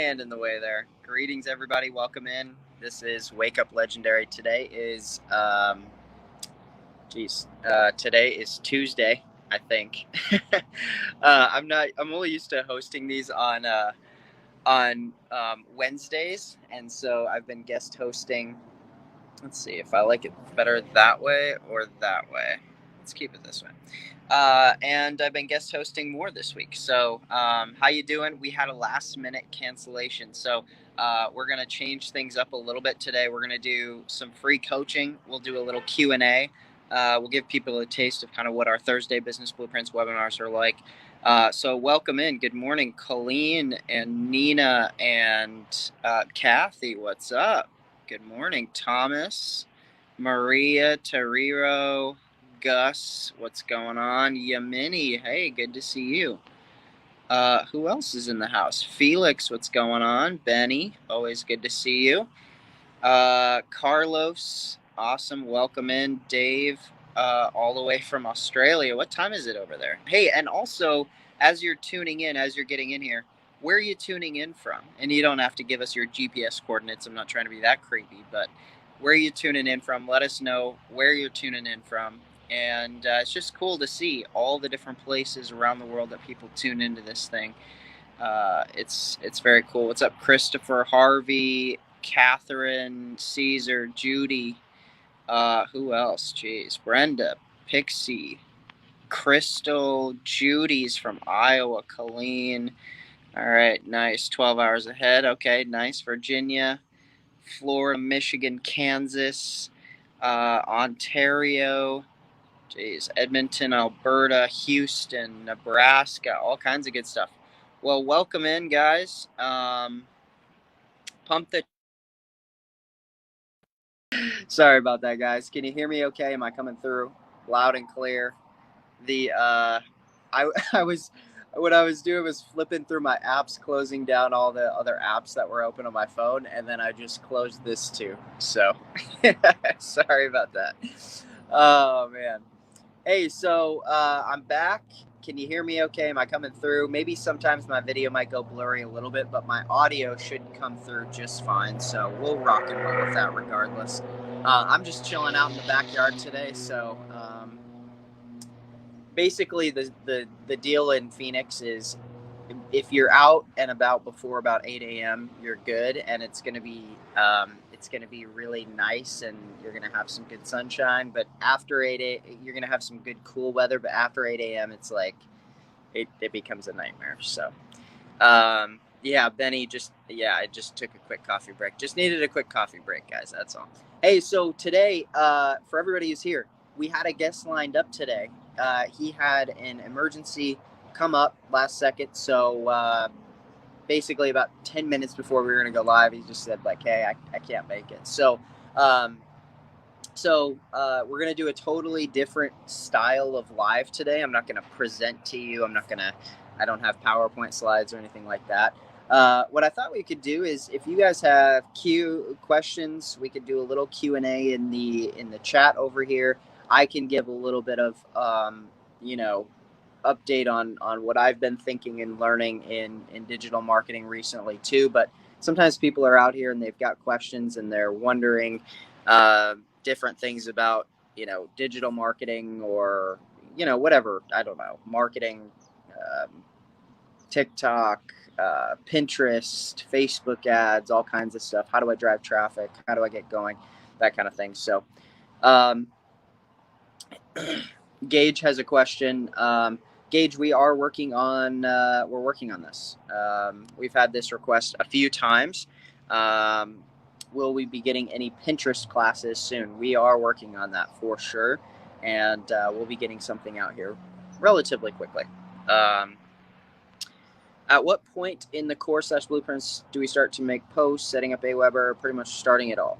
hand in the way there. Greetings, everybody. Welcome in. This is Wake Up Legendary. Today is, today is Tuesday, I think. I'm only used to hosting these on Wednesdays, and so I've been guest hosting. Let's see if I like it better that way or that way. Let's keep it this way. And I've been guest hosting more this week. So how you doing? We had a last minute cancellation. So we're going to change things up a little bit today. We're going to do some free coaching. We'll do a little Q&A. We'll give people a taste of kind of what our Thursday Business Blueprints webinars are like. So welcome in. Good morning, Colleen and Nina and Kathy. What's up? Good morning, Thomas, Maria, Tariro, Gus, what's going on? Yamini, hey, good to see you. Who else is in the house? Felix, what's going on? Benny, always good to see you. Carlos, awesome, welcome in. Dave, all the way from Australia. What time is it over there? Hey, and also, as you're tuning in, as you're getting in here, where are you tuning in from? And you don't have to give us your GPS coordinates. I'm not trying to be that creepy, but where are you tuning in from? Let us know where you're tuning in from. And it's just cool to see all the different places around the world that people tune into this thing. It's very cool. What's up, Christopher, Harvey, Catherine, Caesar, Judy? Who else? Jeez, Brenda, Pixie, Crystal, Judy's from Iowa, Colleen. All right, nice. 12 hours ahead. Okay, nice. Virginia, Florida, Michigan, Kansas, Ontario. Jeez, Edmonton, Alberta, Houston, Nebraska, all kinds of good stuff. Well, welcome in, guys. Pump the... Sorry about that, guys. Can you hear me okay? Am I coming through loud and clear? What I was doing was flipping through my apps, closing down all the other apps that were open on my phone, and then I just closed this too. So, sorry about that. Oh, man. Hey, so I'm back. Can you hear me okay? Am I coming through? Maybe sometimes my video might go blurry a little bit, but my audio should come through just fine. So we'll rock and roll with that regardless. I'm just chilling out in the backyard today. So basically the deal in Phoenix is if you're out and about before about 8 a.m., you're good, and it's going to be really nice, and you're going to have some good sunshine. But after 8 a.m., you're going to have some good cool weather. But after 8 a.m., it's like it becomes a nightmare. So, yeah, Benny, I just took a quick coffee break. Just needed a quick coffee break, guys. That's all. Hey, so today, for everybody who's here, we had a guest lined up today. He had an emergency come up last second, so basically about 10 minutes before we were going to go live, he just said, like, hey, I can't make it. So we're going to do a totally different style of live today. I'm not going to present to you. I don't have PowerPoint slides or anything like that. What I thought we could do is, if you guys have questions, we could do a little Q&A in the chat over here. I can give a little bit of, update on what I've been thinking and learning in digital marketing recently too. But sometimes people are out here and they've got questions and they're wondering different things about, digital marketing or, whatever, I don't know, marketing, TikTok, Pinterest, Facebook ads, all kinds of stuff. How do I drive traffic? How do I get going? That kind of thing. So, Gage has a question. Gage, we're working on this. We've had this request a few times. Will we be getting any Pinterest classes soon? We are working on that for sure, and we'll be getting something out here relatively quickly. At what point in the course/blueprints do we start to make posts, setting up Aweber, pretty much starting it all?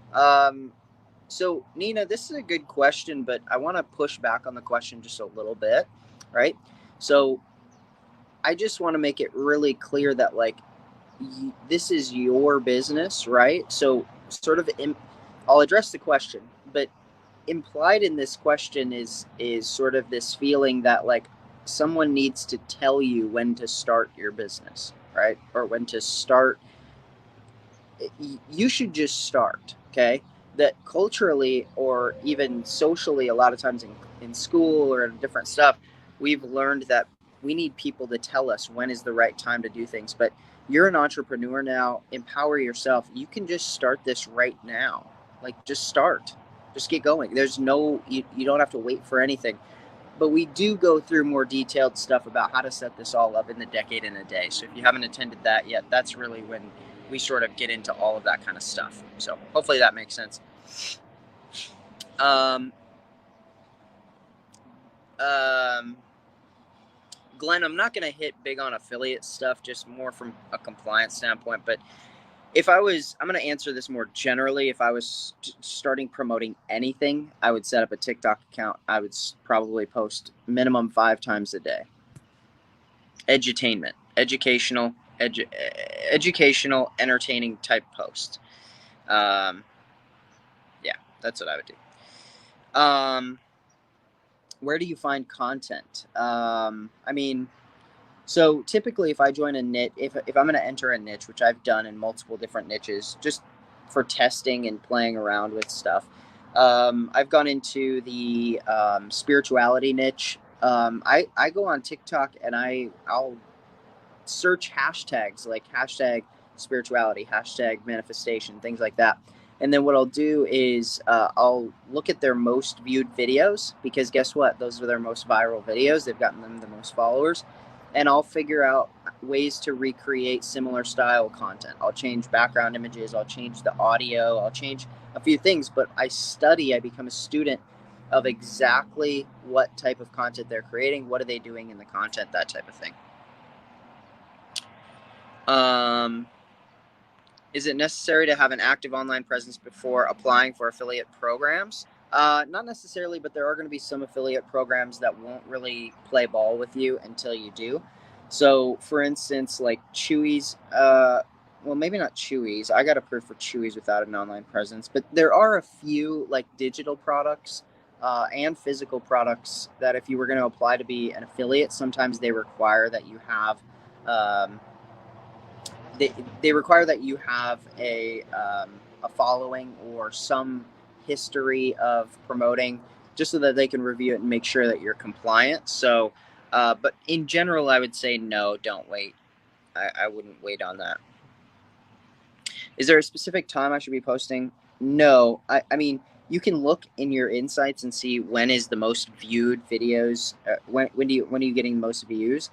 So, Nina, this is a good question, but I want to push back on the question just a little bit, right? So I just want to make it really clear that, like, this is your business, right? So I'll address the question, but implied in this question is sort of this feeling that, like, someone needs to tell you when to start your business, right? Or when to start you should just start. Okay, that culturally or even socially, a lot of times in school or in different stuff, we've learned that we need people to tell us when is the right time to do things. But you're an entrepreneur now. Empower yourself. You can just start this right now. Like, just start. Just get going. There's no, you don't have to wait for anything. But we do go through more detailed stuff about how to set this all up in the Decade in a Day. So if you haven't attended that yet, that's really when we sort of get into all of that kind of stuff. So hopefully that makes sense. Glenn, I'm not going to hit big on affiliate stuff, just more from a compliance standpoint. But if I was, I'm going to answer this more generally. If I was starting promoting anything, I would set up a TikTok account. I would probably post minimum 5 times a day. Edutainment, educational, entertaining type posts. Yeah, that's what I would do. Where do you find content? I mean, so typically if I join a niche, if I'm going to enter a niche, which I've done in multiple different niches, just for testing and playing around with stuff, I've gone into the spirituality niche. I go on TikTok and I'll search hashtags like hashtag spirituality, hashtag manifestation, things like that. And then what I'll do is I'll look at their most viewed videos, because guess what? Those are their most viral videos. They've gotten them the most followers. And I'll figure out ways to recreate similar style content. I'll change background images. I'll change the audio. I'll change a few things. But I become a student of exactly what type of content they're creating. What are they doing in the content? That type of thing. Is it necessary to have an active online presence before applying for affiliate programs? Not necessarily, but there are going to be some affiliate programs that won't really play ball with you until you do. So, for instance, like Chewy's, well, maybe not Chewy's. I got approved for Chewy's without an online presence, but there are a few like digital products and physical products that if you were going to apply to be an affiliate, sometimes they require that you have they require that you have a following or some history of promoting, just so that they can review it and make sure that you're compliant. So, but in general, I would say no, don't wait. I wouldn't wait on that. Is there a specific time I should be posting? No. I mean, you can look in your insights and see when is the most viewed videos. When are you getting the most views?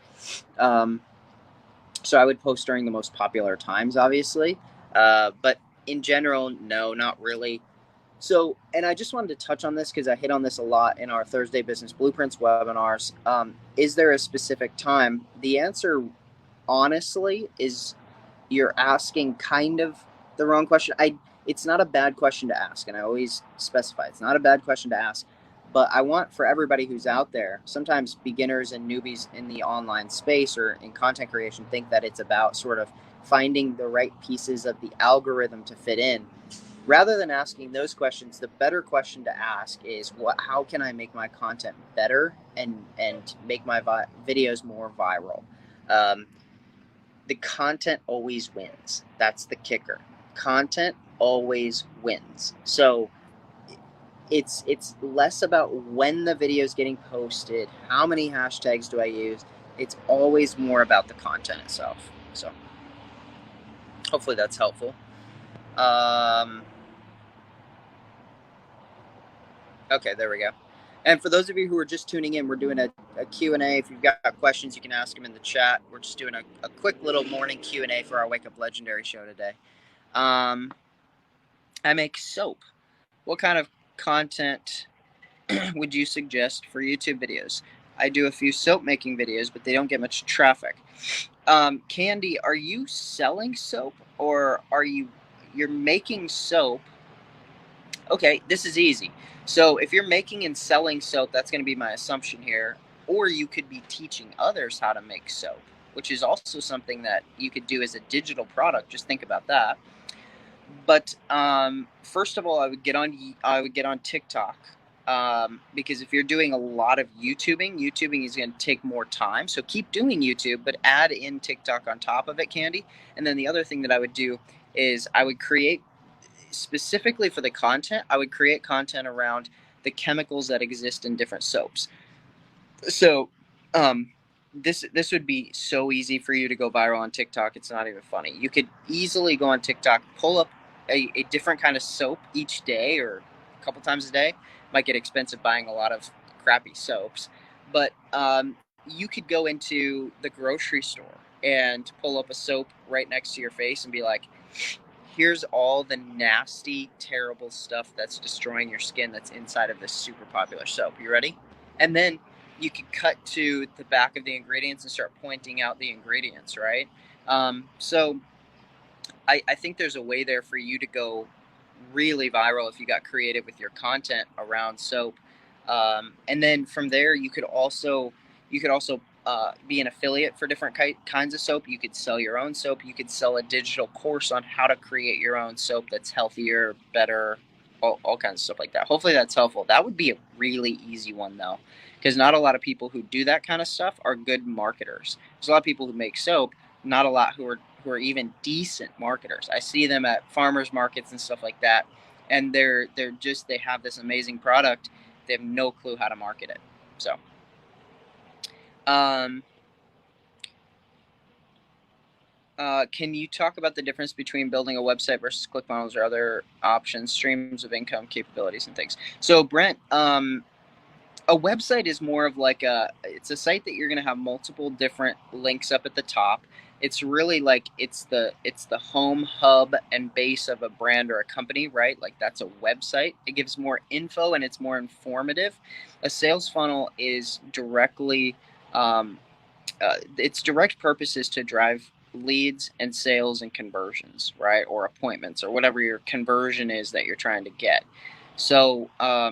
So I would post during the most popular times, obviously. But in general, no, not really. So, and I just wanted to touch on this because I hit on this a lot in our Thursday Business Blueprints webinars. Is there a specific time? The answer, honestly, is you're asking kind of the wrong question. It's not a bad question to ask, and I always specify it's not a bad question to ask. But I want for everybody who's out there, sometimes beginners and newbies in the online space or in content creation think that it's about sort of finding the right pieces of the algorithm to fit in. Rather than asking those questions, the better question to ask is, how can I make my content better and make my videos more viral? The content always wins. That's the kicker. Content always wins. So it's less about when the video is getting posted, how many hashtags do I use. It's always more about the content itself. So hopefully that's helpful. Okay, there we go. And for those of you who are just tuning in, we're doing a Q&A. If you've got questions, you can ask them in the chat. We're just doing a quick little morning Q&A for our Wake Up Legendary show today. I make soap. What kind of content would you suggest for YouTube videos? I do a few soap making videos, but they don't get much traffic. Candy, are you selling soap or you're making soap? Okay, this is easy. So if you're making and selling soap, that's going to be my assumption here. Or you could be teaching others how to make soap, which is also something that you could do as a digital product. Just think about that. But first of all, I would get on TikTok, because if you're doing a lot of YouTubing is going to take more time. So keep doing YouTube, but add in TikTok on top of it, Candy. And then the other thing that I would do is I would create specifically for the content. I would create content around the chemicals that exist in different soaps. So, this would be so easy for you to go viral on TikTok. It's not even funny. You could easily go on TikTok, pull up a different kind of soap each day or a couple times a day. Might get expensive buying a lot of crappy soaps, but you could go into the grocery store and pull up a soap right next to your face and be like, here's all the nasty, terrible stuff that's destroying your skin that's inside of this super popular soap. You ready? And then you could cut to the back of the ingredients and start pointing out the ingredients, right? So I think there's a way there for you to go really viral if you got creative with your content around soap. And then from there, you could also be an affiliate for different kinds of soap. You could sell your own soap. You could sell a digital course on how to create your own soap that's healthier, better, all kinds of stuff like that. Hopefully that's helpful. That would be a really easy one though, because not a lot of people who do that kind of stuff are good marketers. There's a lot of people who make soap, not a lot who are even decent marketers. I see them at farmers markets and stuff like that, and they have this amazing product. They have no clue how to market it. So, can you talk about the difference between building a website versus Clickfunnels or other options, streams of income, capabilities, and things? So, Brent, a website is more of like it's a site that you're going to have multiple different links up at the top. It's really like it's the home hub and base of a brand or a company, right? Like that's a website. It gives more info and it's more informative. A sales funnel is directly its direct purpose is to drive leads and sales and conversions, right? Or appointments or whatever your conversion is that you're trying to get. So a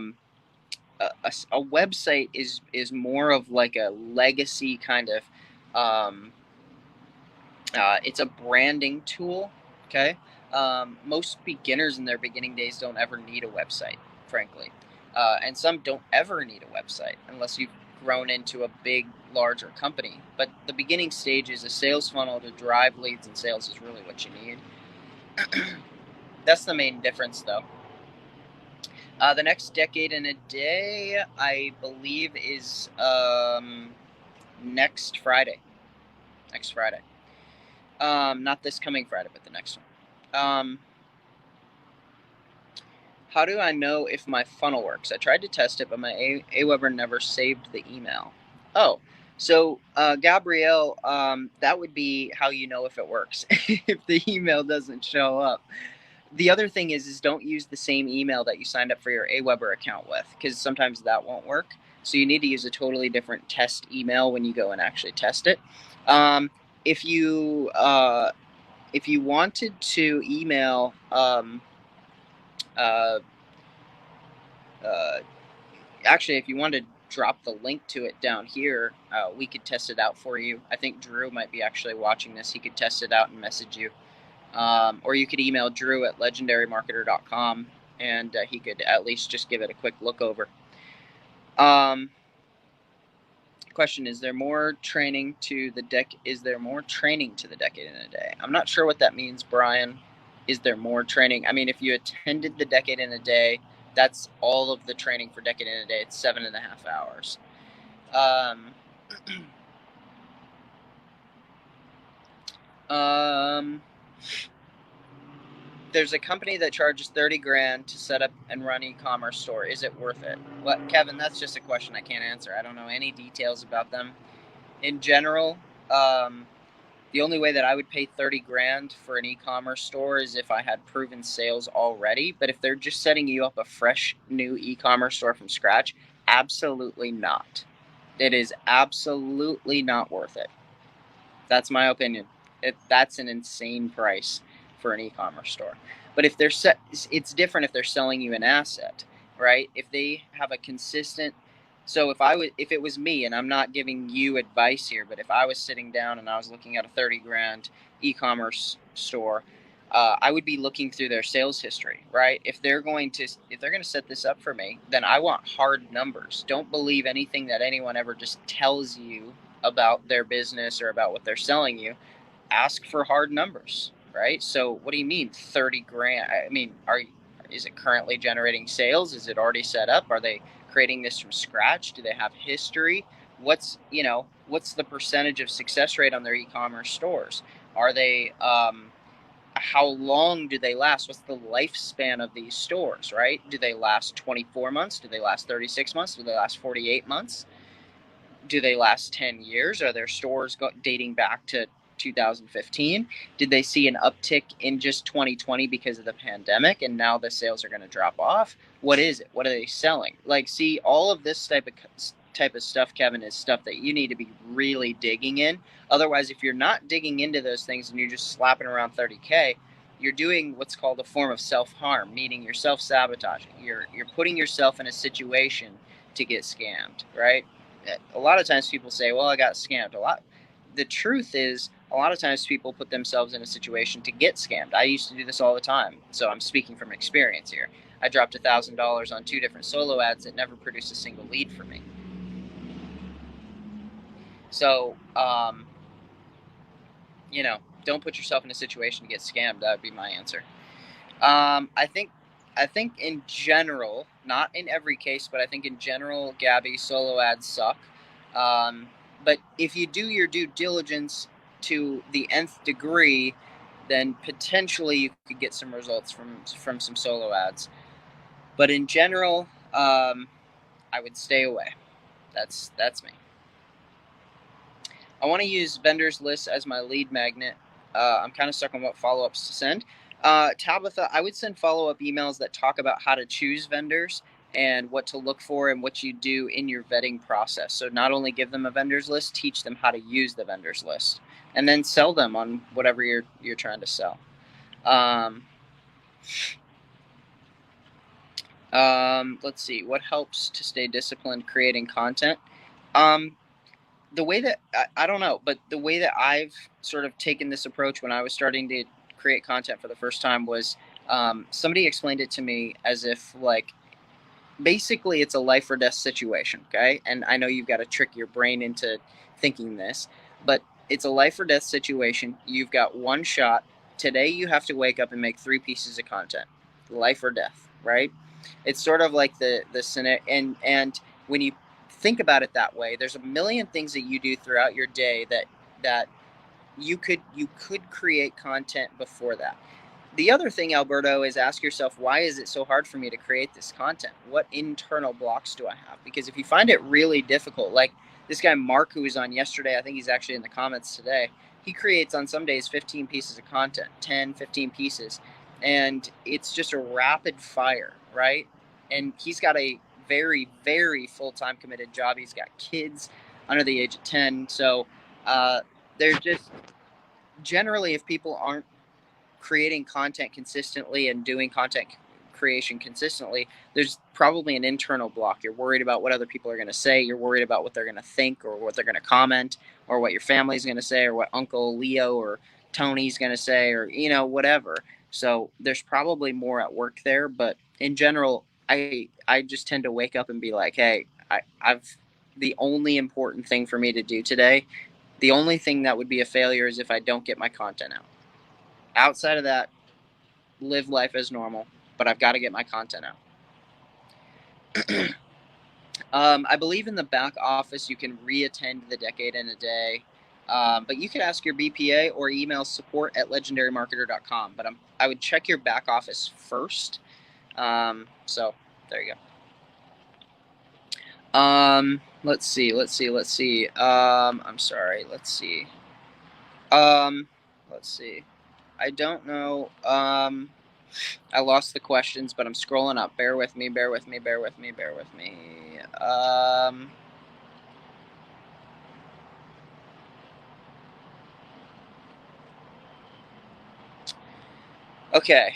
website is more of like a legacy kind of it's a branding tool. Okay. Most beginners in their beginning days don't ever need a website, frankly, and some don't ever need a website unless you've grown into a big larger company. But the beginning stage is a sales funnel to drive leads and sales is really what you need. That's the main difference though. The next decade in a day, I believe, is next Friday. Next Friday. Not this coming Friday, but the next one. How do I know if my funnel works? I tried to test it, but my Aweber never saved the email. Oh, so Gabrielle, that would be how you know if it works. If the email doesn't show up. The other thing is don't use the same email that you signed up for your Aweber account with, because sometimes that won't work. So you need to use a totally different test email when you go and actually test it. If you wanted to email, actually, if you wanted to drop the link to it down here, we could test it out for you. I think Drew might be actually watching this. He could test it out and message you. Or you could email Drew at legendarymarketer.com and he could at least just give it a quick look over. Question: Is there more training to the Is there more training to the decade in a day? I'm not sure what that means, Brian. Is there more training? I mean, if you attended the decade in a day, that's all of the training for decade in a day. It's 7.5 hours. There's a company that charges 30 grand to set up and run e-commerce store. Is it worth it? Well, Kevin, that's just a question I can't answer. I don't know any details about them. In general, the only way that I would pay 30 grand for an e-commerce store is if I had proven sales already. But if they're just setting you up a fresh new e-commerce store from scratch, absolutely not. It is absolutely not worth it. That's my opinion. That's an insane price for an e-commerce store. But if they're it's different if they're selling you an asset, right? If they have a consistent, so if it was me, and I'm not giving you advice here, but if I was sitting down and I was looking at a 30 grand e-commerce store, I would be looking through their sales history, right? If they're going to set this up for me, then I want hard numbers. Don't believe anything that anyone ever just tells you about their business or about what they're selling you. Ask for hard numbers. right? So what do you mean 30 grand? I mean, is it currently generating sales? Is it already set up? Are they creating this from scratch? Do they have history? What's the percentage of success rate on their e-commerce stores? Are they how long do they last? What's the lifespan of these stores, right? Do they last 24 months? Do they last 36 months? Do they last 48 months? Do they last 10 years? Are their stores dating back to 2015? Did they see an uptick in just 2020 because of the pandemic and now the sales are going to drop off? What is it? What are they selling? Like, see, all of this type of stuff, Kevin, is stuff that you need to be really digging in. Otherwise, if you're not digging into those things and you're just slapping around 30K, you're doing what's called a form of self-harm, meaning you're self-sabotaging. You're putting yourself in a situation to get scammed, right? A lot of times people say, well, I got scammed. The truth is, a lot of times people put themselves in a situation to get scammed. I used to do this all the time, so I'm speaking from experience here. I dropped $1,000 on 2 different solo ads that never produced a single lead for me. So, don't put yourself in a situation to get scammed. That would be my answer. I think in general, not in every case, but I think in general, Gabby, solo ads suck. But if you do your due diligence to the nth degree, then potentially you could get some results from some solo ads. But in general, I would stay away. That's me. I want to use vendors lists as my lead magnet. I'm kind of stuck on what follow-ups to send. Tabitha, I would send follow-up emails that talk about how to choose vendors and what to look for and what you do in your vetting process. So not only give them a vendors list, teach them how to use the vendors list, and then sell them on whatever you're trying to sell. Let's see, what helps to stay disciplined creating content. The way that I don't know, but the way that I've sort of taken this approach when I was starting to create content for the first time was somebody explained it to me as if, like, basically it's a life or death situation, okay? And I know you've got to trick your brain into thinking this, but it's a life or death situation. You've got one shot. Today you have to wake up and make 3 pieces of content. Life or death, right? It's sort of like the scenario, and when you think about it that way, there's a million things that you do throughout your day that you could create content before that. The other thing, Alberto, is ask yourself, why is it so hard for me to create this content? What internal blocks do I have? Because if you find it really difficult, like this guy Mark who was on yesterday, I think he's actually in the comments today, he creates on some days 15 pieces of content, 10, 15 pieces, and it's just a rapid fire, right? And he's got a very, very full-time committed job. He's got kids under the age of 10. So they're just, generally, if people aren't creating content consistently and doing content creation consistently, there's probably an internal block. You're worried about what other people are going to say. You're worried about what they're going to think or what they're going to comment or what your family's going to say or what Uncle Leo or Tony's going to say or, whatever. So there's probably more at work there. But in general, I just tend to wake up and be like, hey, I've the only important thing for me to do today, the only thing that would be a failure is if I don't get my content out. Outside of that, live life as normal, but I've got to get my content out. I believe in the back office you can reattend the decade in a day, but you could ask your BPA or email support@legendarymarketer.com. But I would check your back office first. So there you go. Let's see. I'm sorry. Let's see. I don't know. I lost the questions, but I'm scrolling up. Bear with me. Okay.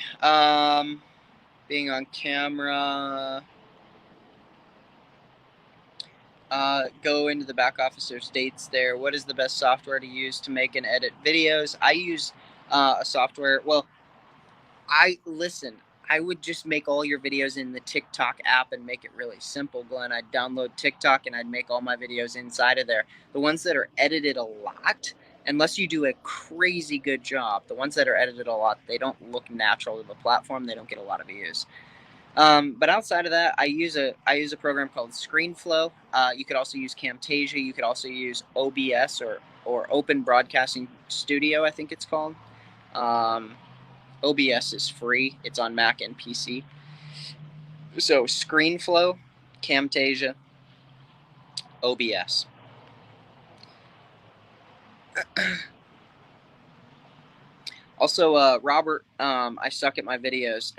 Being on camera. Go into the back office. There's dates there. What is the best software to use to make and edit videos? I use a software. Well, I would just make all your videos in the TikTok app and make it really simple, Glenn. I'd download TikTok and I'd make all my videos inside of there. The ones that are edited a lot, unless you do a crazy good job. The ones that are edited a lot, they don't look natural to the platform. They don't get a lot of views. But outside of that, I use a program called ScreenFlow. You could also use Camtasia. You could also use OBS or Open Broadcasting Studio, I think it's called. OBS is free. It's on Mac and PC. So ScreenFlow, Camtasia, OBS. Also, Robert, I suck at my videos.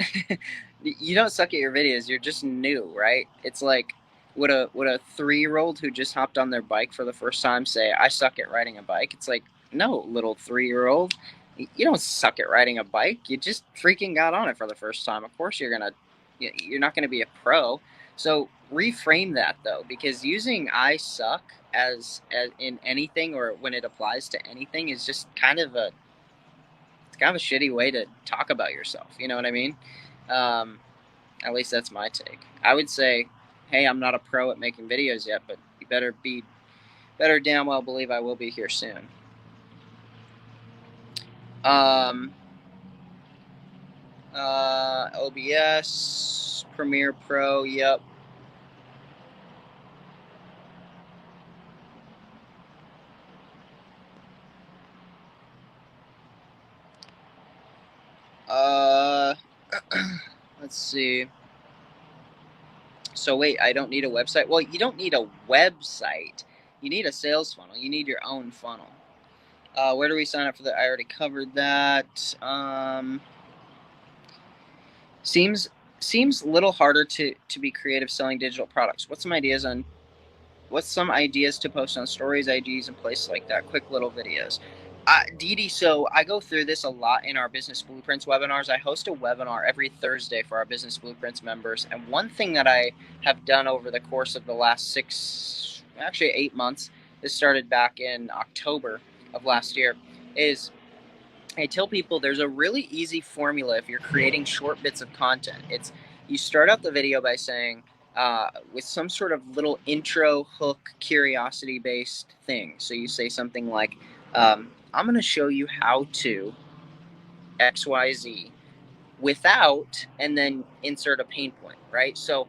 You don't suck at your videos. You're just new, right? It's like, would a 3-year-old who just hopped on their bike for the first time say, "I suck at riding a bike"? It's like, no, little 3-year-old, you don't suck at riding a bike. You just freaking got on it for the first time. Of course, you're not gonna be a pro. So reframe that though, because using "I suck" as in anything or when it applies to anything is just it's kind of a shitty way to talk about yourself. You know what I mean? At least that's my take. I would say, hey, I'm not a pro at making videos yet, but you better damn well believe I will be here soon. OBS, Premiere Pro, yep. Let's see. So wait, I don't need a website? Well, you don't need a website. You need a sales funnel. You need your own funnel. Where do we sign up for that? I already covered that. Seems a little harder to be creative selling digital products. What's some ideas to post on stories, IGs, and places like that? Quick little videos. Dee, so I go through this a lot in our Business Blueprints webinars. I host a webinar every Thursday for our Business Blueprints members. And one thing that I have done over the course of the last 8 months, this started back in October of last year, is I tell people there's a really easy formula if you're creating short bits of content. It's you start out the video by saying, with some sort of little intro hook, curiosity based thing. So you say something like, I'm going to show you how to XYZ without, and then insert a pain point, right? So,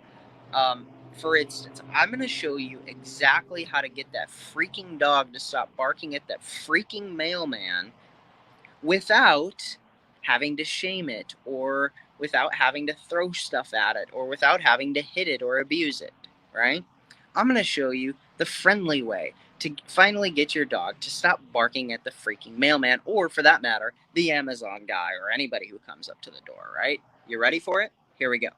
for instance, I'm going to show you exactly how to get that freaking dog to stop barking at that freaking mailman without having to shame it, or without having to throw stuff at it, or without having to hit it or abuse it, right? I'm going to show you the friendly way to finally get your dog to stop barking at the freaking mailman, or for that matter, the Amazon guy or anybody who comes up to the door, right? You ready for it? Here we go.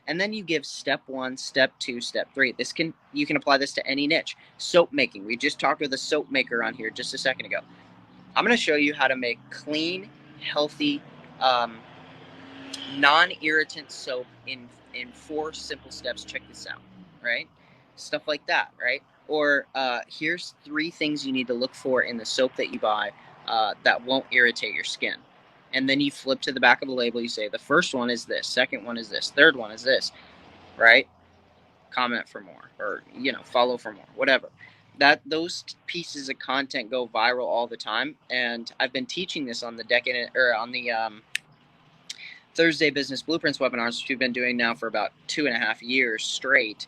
And then you give step 1, step 2, step 3. You can apply this to any niche. Soap making. We just talked with a soap maker on here just a second ago. I'm going to show you how to make clean, healthy, non-irritant soap in 4 simple steps. Check this out, right? Stuff like that, right? Or here's 3 things you need to look for in the soap that you buy that won't irritate your skin. And then you flip to the back of the label. You say the first one is this, second one is this, third one is this, right? Comment for more, or follow for more, whatever. Those pieces of content go viral all the time, and I've been teaching this on the Thursday Business Blueprints webinars, which we've been doing now for about 2.5 years straight.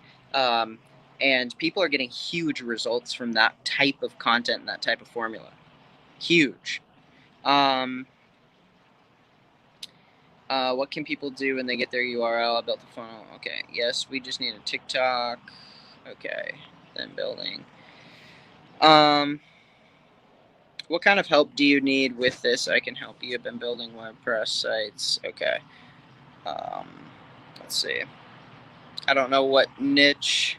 And people are getting huge results from that type of content and that type of formula. Huge. What can people do when they get their URL? I built the funnel. Okay. Yes, we just need a TikTok. Okay. Then building. What kind of help do you need with this? I can help you. I've been building WordPress sites. Okay. Let's see. I don't know what niche.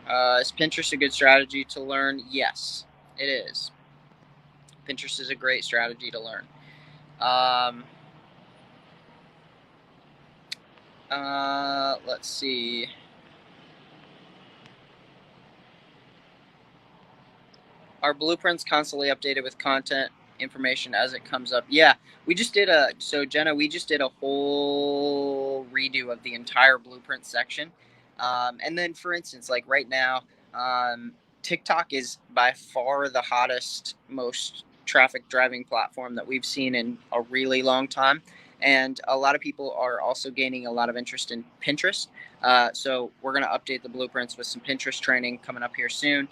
Is Pinterest a good strategy to learn? Yes, it is. Pinterest is a great strategy to learn. Let's see. Are blueprints constantly updated with content information as it comes up? Yeah, we just did Jenna, we just did a whole redo of the entire blueprint section. And then, for instance, like right now, TikTok is by far the hottest, most traffic driving platform that we've seen in a really long time. And a lot of people are also gaining a lot of interest in Pinterest. So we're going to update the blueprints with some Pinterest training coming up here soon.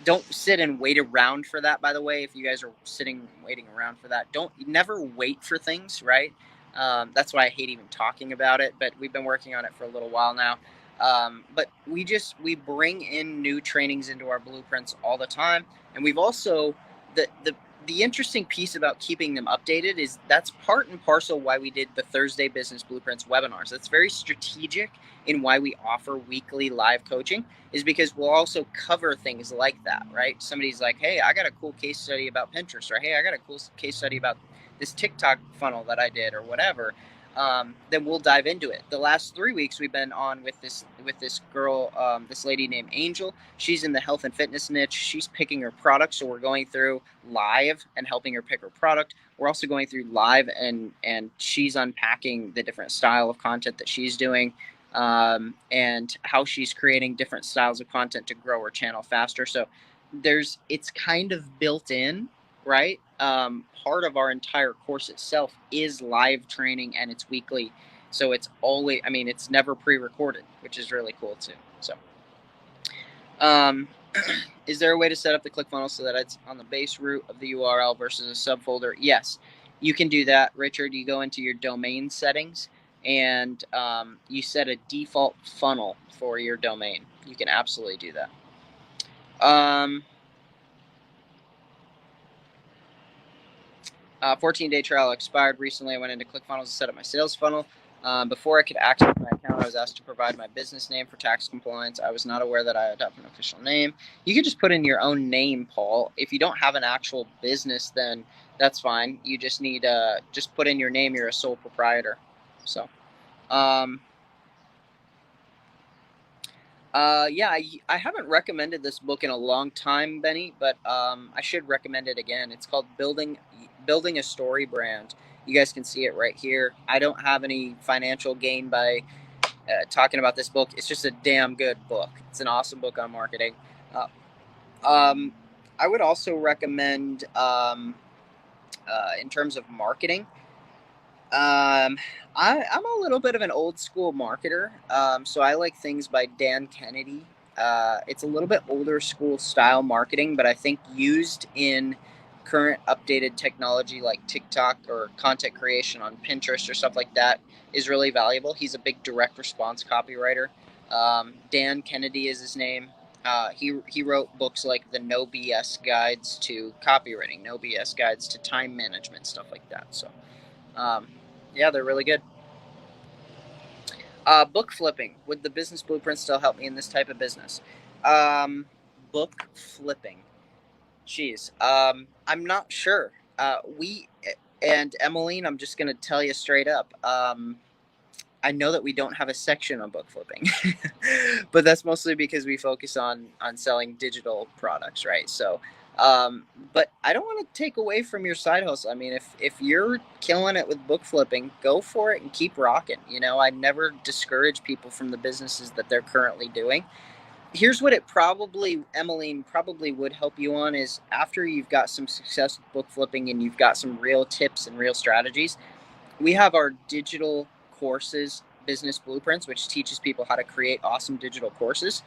Don't sit and wait around for that, by the way. If you guys are sitting waiting around for that, don't never wait for things, right? That's why I hate even talking about it, but we've been working on it for a little while now. But we bring in new trainings into our blueprints all the time. And we've also, the interesting piece about keeping them updated is that's part and parcel why we did the Thursday Business Blueprints webinars. That's very strategic in why we offer weekly live coaching, is because we'll also cover things like that, right? Somebody's like, hey, I got a cool case study about Pinterest, or hey, I got a cool case study about this TikTok funnel that I did, or whatever. Then we'll dive into it. The last 3 weeks we've been on with this girl, this lady named Angel. She's in the health and fitness niche. She's picking her product, so we're going through live and helping her pick her product. We're also going through live and she's unpacking the different style of content that she's doing, and how she's creating different styles of content to grow her channel faster. So it's kind of built in, right? Part of our entire course itself is live training, and it's weekly. So it's always, it's never pre-recorded, which is really cool too. So, is there a way to set up the ClickFunnels so that it's on the base root of the URL versus a subfolder? Yes, you can do that, Richard. You go into your domain settings and you set a default funnel for your domain. You can absolutely do that. 14-day trial expired recently. I went into ClickFunnels to set up my sales funnel. Before I could access my account, I was asked to provide my business name for tax compliance. I was not aware that I had an official name. You can just put in your own name, Paul. If you don't have an actual business, then that's fine. You just need just put in your name. You're a sole proprietor. So, yeah, I haven't recommended this book in a long time, Benny, but I should recommend it again. It's called Building a Story Brand. You guys can see it right here. I don't have any financial gain by talking about this book. It's just a damn good book. It's an awesome book on marketing. I would also recommend, in terms of marketing, I'm a little bit of an old school marketer, so I like things by Dan Kennedy. It's a little bit older school style marketing, but I think used in current updated technology like TikTok or content creation on Pinterest or stuff like that is really valuable. He's a big direct response copywriter. Dan Kennedy is his name. He wrote books like the No BS Guides to Copywriting, No BS Guides to Time Management, stuff like that. So, yeah, they're really good. Book flipping. Would the business blueprint still help me in this type of business? Book flipping. Jeez. I'm not sure. And Emmeline, I'm just going to tell you straight up. I know that we don't have a section on book flipping, but that's mostly because we focus on selling digital products, right? So, but I don't want to take away from your side hustle. I mean, if you're killing it with book flipping, go for it and keep rocking. I never discourage people from the businesses that they're currently doing. Here's what Emmeline probably would help you on is after you've got some success with book flipping and you've got some real tips and real strategies, we have our digital courses, Business Blueprints, which teaches people how to create awesome digital courses.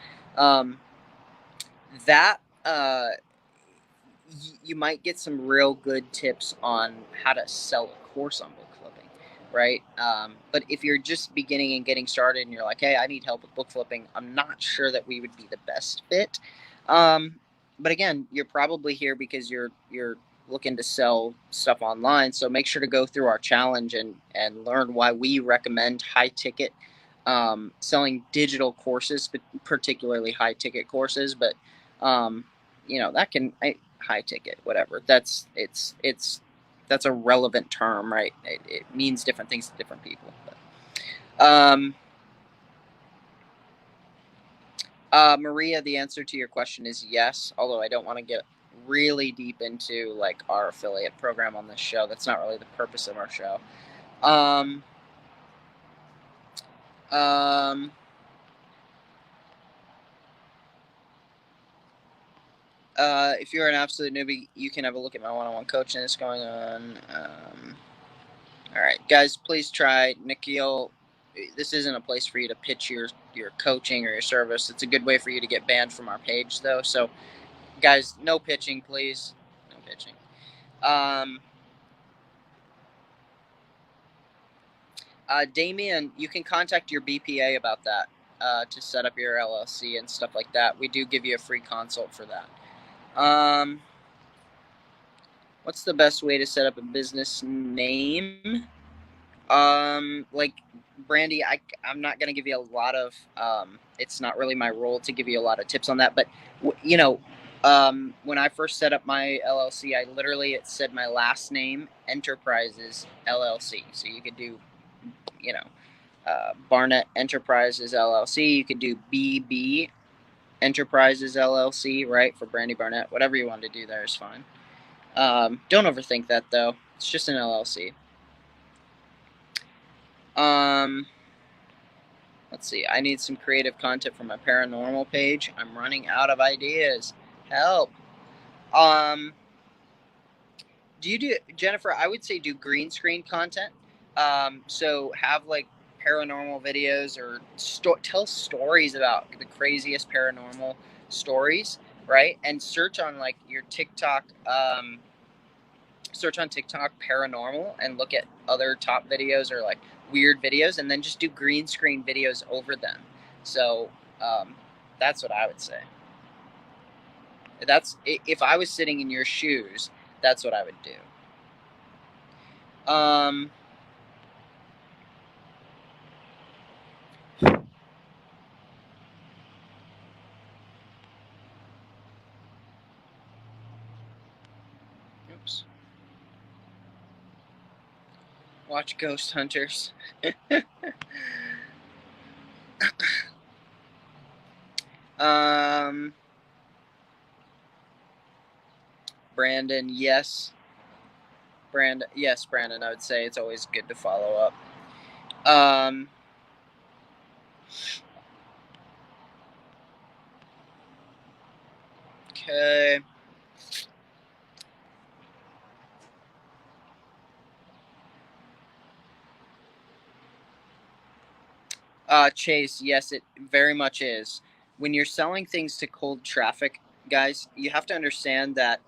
You might get some real good tips on how to sell a course on book flipping, right? But if you're just beginning and getting started and you're like, hey, I need help with book flipping, I'm not sure that we would be the best fit. But again, you're probably here because you're looking to sell stuff online. So make sure to go through our challenge and learn why we recommend high ticket selling digital courses, but particularly high ticket courses. But that can high ticket, whatever. That's a relevant term, right? It means different things to different people. But, Maria, the answer to your question is yes, although I don't want to get really deep into like our affiliate program on this show. That's not really the purpose of our show. If you're an absolute newbie, you can have a look at my one-on-one coaching that's going on. All right, guys, please try. Nikhil, this isn't a place for you to pitch your coaching or your service. It's a good way for you to get banned from our page, though. So, guys, no pitching, please. No pitching. Damien, you can contact your BPA about that to set up your LLC and stuff like that. We do give you a free consult for that. What's the best way to set up a business name? Like Brandy, I'm not gonna give you a lot of. It's not really my role to give you a lot of tips on that, but when I first set up my LLC, I literally it said my last name Enterprises LLC. So you could do, Barnett Enterprises LLC. You could do BB Enterprises LLC, right, for Brandy Barnett. Whatever you want to do there is fine. Don't overthink that though. It's just an LLC. Let's see. I need some creative content for my paranormal page. I'm running out of ideas. Help. Do you do, Jennifer? I would say do green screen content. So have like paranormal videos or tell stories about the craziest paranormal stories, right? And search on like your TikTok. Search on TikTok paranormal and look at other top videos or like weird videos, and then just do green screen videos over them. So that's what I would say. That's if I was sitting in your shoes, that's what I would do. Oops. Watch Ghost Hunters. Brandon, yes. Brandon, I would say it's always good to follow up. Okay. Chase, yes, it very much is. When you're selling things to cold traffic, guys, you have to understand that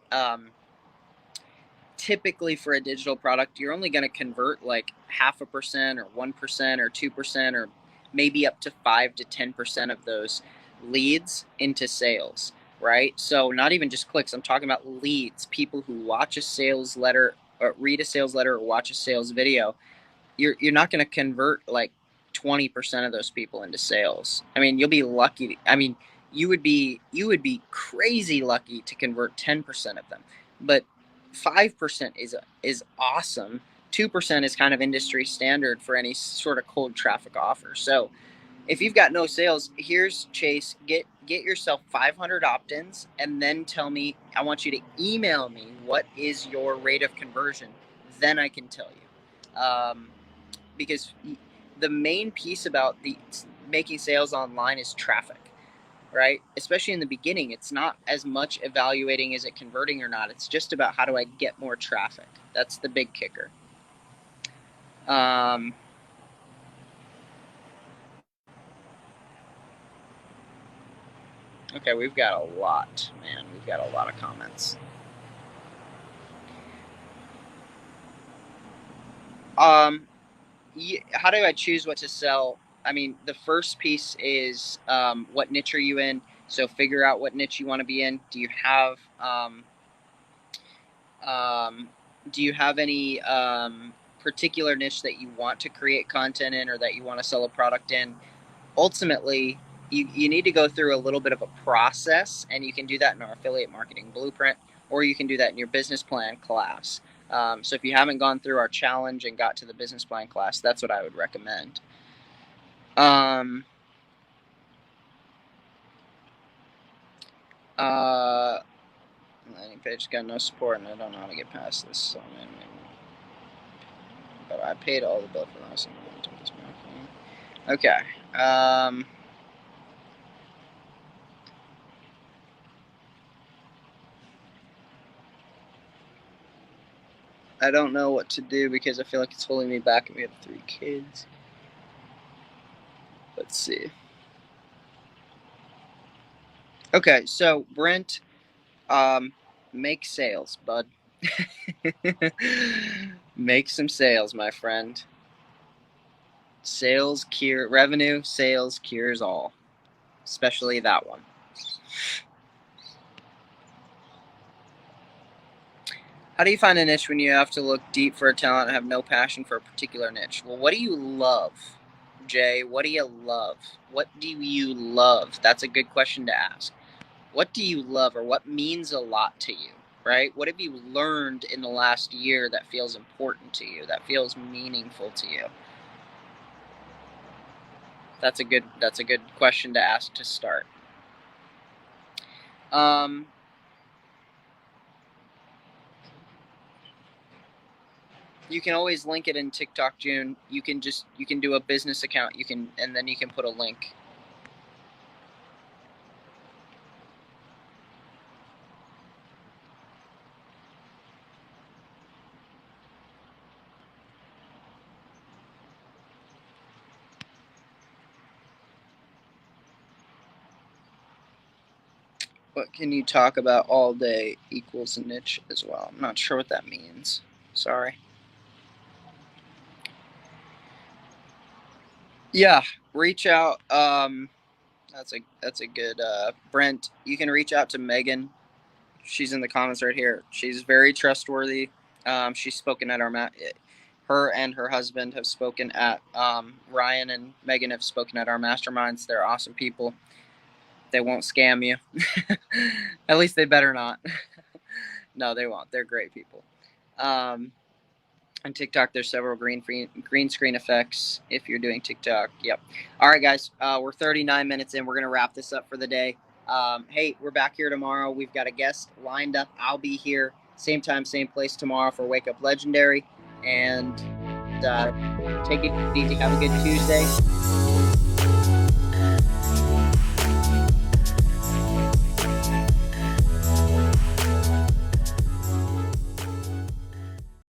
typically for a digital product, you're only going to convert like 0.5% or 1% or 2% or maybe up to 5 to 10% of those leads into sales, right? So not even just clicks. I'm talking about leads, people who watch a sales letter or read a sales letter or watch a sales video. You're not going to convert like 20% of those people into sales. I mean, you'll be lucky. I mean, you would be crazy lucky to convert 10% of them. But 5% is awesome. 2% is kind of industry standard for any sort of cold traffic offer. So, if you've got no sales, here's Chase. Get yourself 500 opt-ins, and then tell me. I want you to email me what is your rate of conversion. Then I can tell you, because the main piece about the making sales online is traffic, right? Especially in the beginning, it's not as much evaluating is it converting or not. It's just about how do I get more traffic. That's the big kicker. Okay, we've got a lot, man. We've got a lot of comments. How do I choose what to sell? I mean, the first piece is what niche are you in? So figure out what niche you want to be in. Do you have any particular niche that you want to create content in or that you want to sell a product in? Ultimately, you need to go through a little bit of a process, and you can do that in our affiliate marketing blueprint, or you can do that in your business plan class. So if you haven't gone through our challenge and got to the business plan class, that's what I would recommend. Landing page got no support, and I don't know how to get past this. So but I paid all the bill for this. Okay. I don't know what to do because I feel like it's holding me back, and we have 3 kids. Let's see. Okay, so Brent, make sales, bud. Make some sales, my friend. Revenue, sales cures all, especially that one. How do you find a niche when you have to look deep for a talent and have no passion for a particular niche? Well, what do you love, Jay? What do you love? What do you love? That's a good question to ask. What do you love, or what means a lot to you, right? What have you learned in the last year that feels important to you, that feels meaningful to you? That's a good question to ask to start. You can always link it in TikTok, June. You can do a business account. And then you can put a link. What can you talk about all day equals a niche as well? I'm not sure what that means. Sorry. Yeah, reach out. That's a good Brent. You can reach out to Megan. She's in the comments right here. She's very trustworthy. She's spoken at her and her husband have spoken at Ryan and Megan have spoken at our masterminds. They're awesome people. They won't scam you. At least they better not. No, they won't. They're great people. On TikTok, there's several green screen effects if you're doing TikTok. Yep. All right, guys. We're 39 minutes in. We're going to wrap this up for the day. Hey, we're back here tomorrow. We've got a guest lined up. I'll be here same time, same place tomorrow for Wake Up Legendary. And take it easy. Have a good Tuesday.